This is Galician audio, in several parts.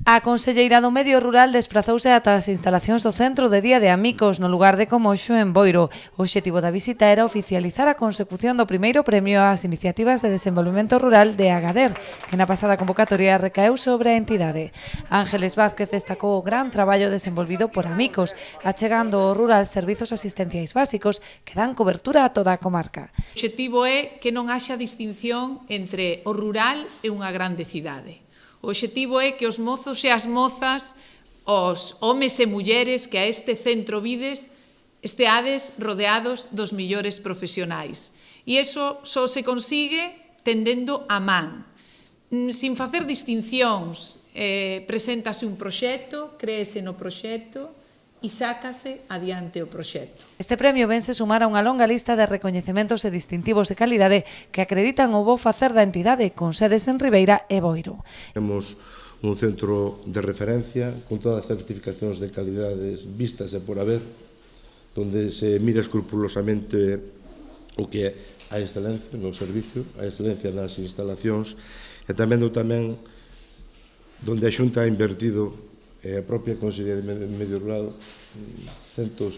A conselleira do Medio Rural desprazouse ata as instalacións do Centro de Día de Amicos no lugar de Comoxo en Boiro. O obxectivo da visita era oficializar a consecución do primeiro premio ás iniciativas de desenvolvemento rural de Agader, que na pasada convocatoria recaeu sobre a entidade. Ángeles Vázquez destacou o gran traballo desenvolvido por Amicos, achegando ao rural servizos asistenciais básicos que dan cobertura a toda a comarca. O obxectivo é que non haxa distinción entre o rural e unha grande cidade. O obxectivo é que os mozos e as mozas, os homes e mulleres que a este centro vides, esteades rodeados dos millores profesionais. E iso só se consigue tendendo a man. Sin facer distincións, preséntase un proxecto, créese no proxecto e sácase adiante o proxecto. Este premio vense sumar a unha longa lista de recoñecementos e distintivos de calidade que acreditan o bo facer da entidade con sedes en Ribeira e Boiro. Temos un centro de referencia con todas as certificacións de calidades vistas e por haber, donde se mira escrupulosamente o que é a excelencia no servicio, a excelencia nas instalacións e tamén donde a Xunta ha invertido a propia Consellería de Medio Rural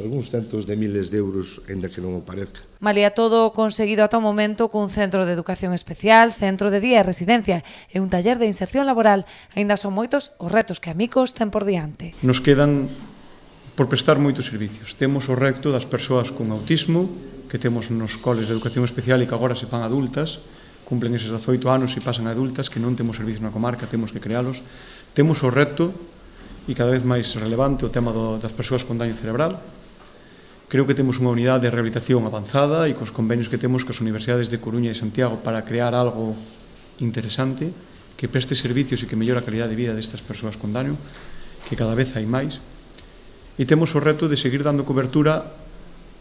algúns centos de miles de euros, ainda que non o parezca. Malia todo o conseguido ata o momento cun centro de educación especial, centro de día e residencia e un taller de inserción laboral, aínda son moitos os retos que Amicos ten por diante. Nos quedan por prestar moitos servicios. Temos o reto das persoas con autismo, que temos nos coles de educación especial e que agora se fan adultas, cumplen eses 18 anos e pasan a adultas, que non temos servicios na comarca, temos que crealos. Temos o reto e cada vez máis relevante o tema das persoas con daño cerebral. Creo que temos unha unidade de rehabilitación avanzada e cos convenios que temos cas Universidades de Coruña e Santiago para crear algo interesante que preste servicios e que mellora a calidad de vida destas persoas con daño, que cada vez hai máis. E temos o reto de seguir dando cobertura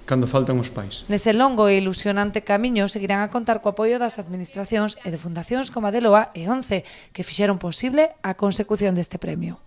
cando faltan os pais. Nese longo e ilusionante camiño seguirán a contar co apoio das administracións e de fundacións como a de Loa e ONCE, que fixeron posible a consecución deste premio.